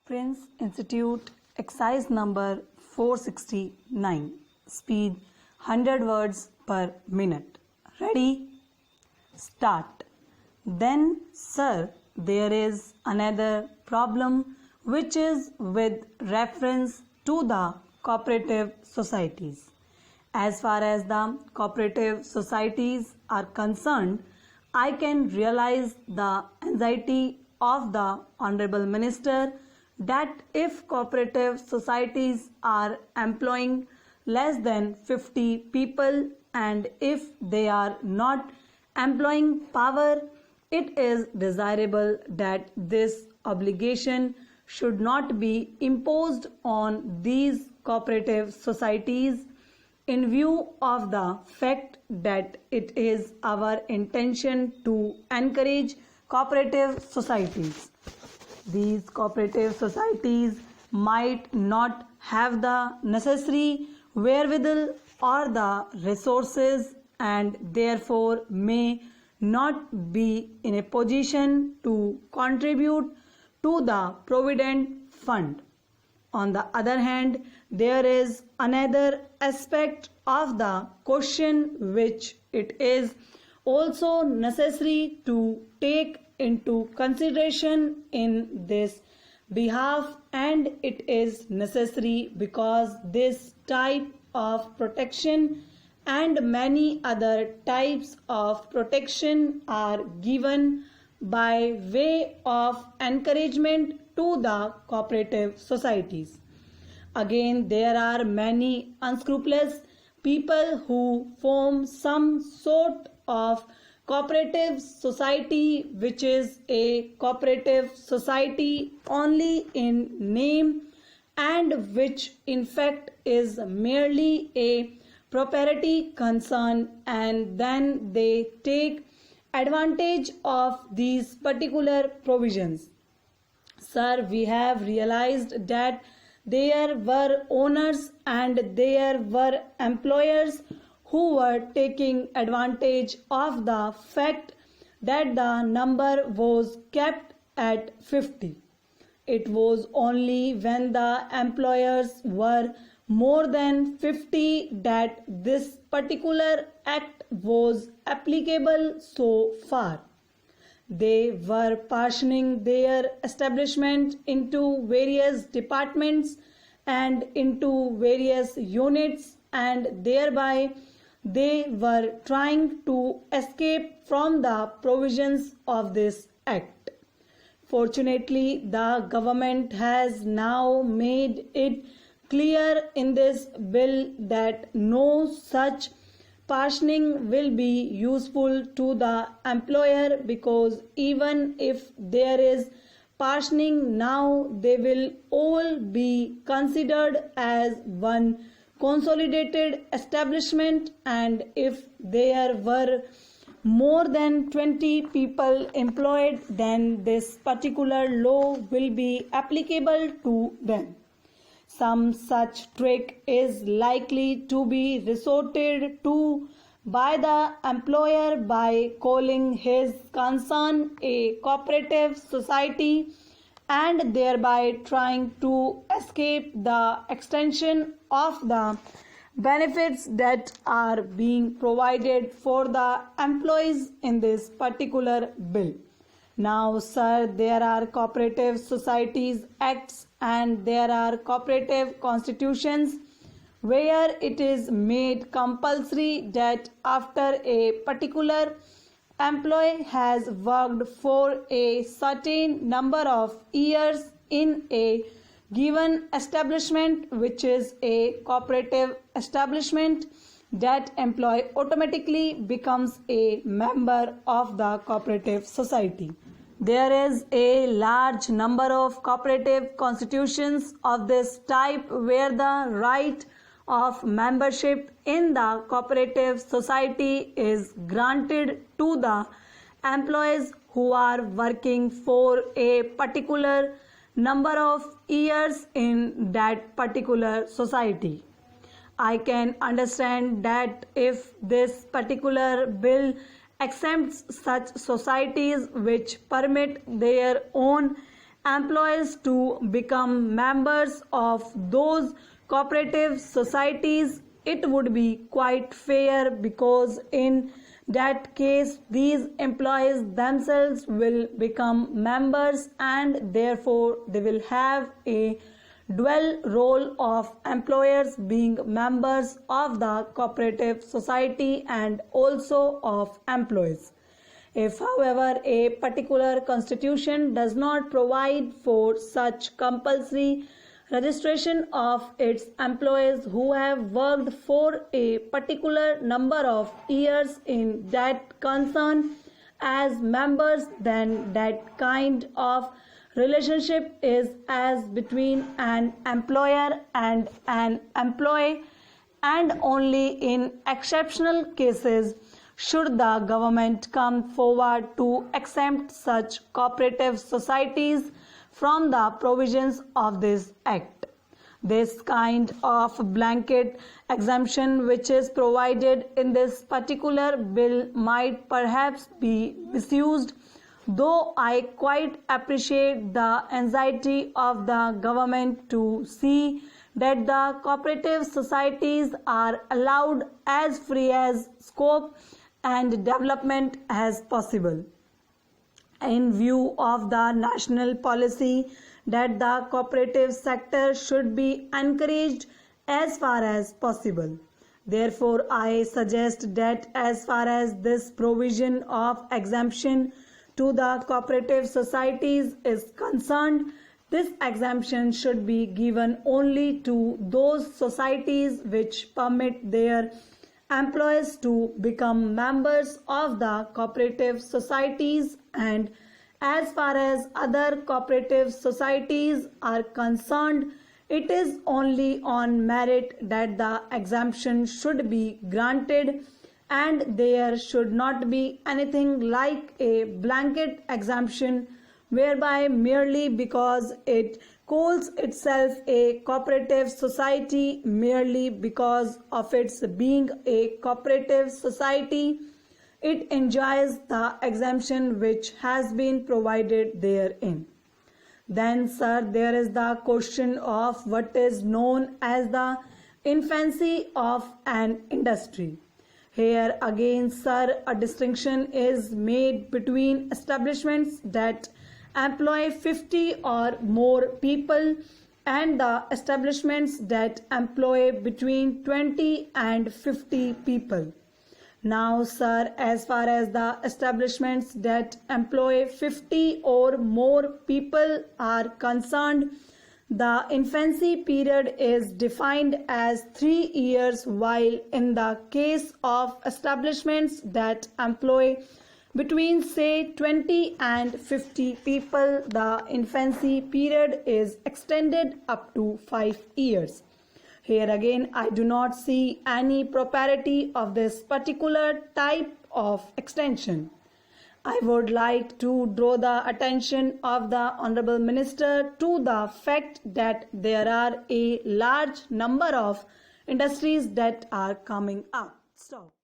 Prince Institute, exercise number 469, speed 100 words per minute. Ready? Start. Then, sir, there is another problem which is with reference to the cooperative societies. As far as the cooperative societies are concerned, I can realize the anxiety of the Honorable Minister that if cooperative societies are employing less than 50 people and if they are not employing power, it is desirable that this obligation should not be imposed on these cooperative societies in view of the fact that it is our intention to encourage cooperative societies. These cooperative societies might not have the necessary wherewithal or the resources and therefore may not be in a position to contribute to the Provident Fund. On the other hand, there is another aspect of the question which it is also necessary to take into consideration in this behalf, and it is necessary because this type of protection and many other types of protection are given by way of encouragement to the cooperative societies. Again, there are many unscrupulous people who form some sort of cooperative society which is a cooperative society only in name and which in fact is merely a proprietary concern, and then they take advantage of these particular provisions. Sir, we have realized that there were owners and there were employers who were taking advantage of the fact that the number was kept at 50. It was only when the employers were more than 50 that this particular act was applicable so far. They were partitioning their establishment into various departments and into various units, and thereby they were trying to escape from the provisions of this act. Fortunately, the government has now made it clear in this bill that no such partitioning will be useful to the employer, because even if there is partitioning now, they will all be considered as one consolidated establishment, and if there were more than 20 people employed, then this particular law will be applicable to them. Some such trick is likely to be resorted to by the employer by calling his concern a cooperative society and thereby trying to escape the extension of the benefits that are being provided for the employees in this particular bill. Now, sir, there are cooperative societies acts and there are cooperative constitutions where it is made compulsory that after a particular employee has worked for a certain number of years in a given establishment which is a cooperative establishment, that employee automatically becomes a member of the cooperative society. There is a large number of cooperative constitutions of this type where the right of membership in the cooperative society is granted to the employees who are working for a particular number of years in that particular society. I can understand that if this particular bill exempts such societies which permit their own employees to become members of those cooperative societies, it would be quite fair, because in that case these employees themselves will become members, and therefore they will have a dual role of employers being members of the cooperative society and also of employees. If, however, a particular constitution does not provide for such compulsory registration of its employees who have worked for a particular number of years in that concern as members, then that kind of relationship is as between an employer and an employee, and only in exceptional cases should the government come forward to exempt such cooperative societies from the provisions of this act. This kind of blanket exemption which is provided in this particular bill might perhaps be misused, though I quite appreciate the anxiety of the government to see that the cooperative societies are allowed as free as scope and development as possible. In view of the national policy that the cooperative sector should be encouraged as far as possible, therefore I suggest that as far as this provision of exemption to the cooperative societies is concerned, this exemption should be given only to those societies which permit their employees to become members of the cooperative societies, and as far as other cooperative societies are concerned, it is only on merit that the exemption should be granted, and there should not be anything like a blanket exemption whereby merely because it calls itself a cooperative society, merely because of its being a cooperative society, it enjoys the exemption which has been provided therein. Then, sir, there is the question of what is known as the infancy of an industry. Here again, sir, a distinction is made between establishments that employ 50 or more people and the establishments that employ between 20 and 50 people. Now, sir, as far as the establishments that employ 50 or more people are concerned, the infancy period is defined as 3 years, while in the case of establishments that employ between say 20 and 50 people, the infancy period is extended up to 5 years. Here again, I do not see any propriety of this particular type of extension. I would like to draw the attention of the Honorable Minister to the fact that there are a large number of industries that are coming up. Stop.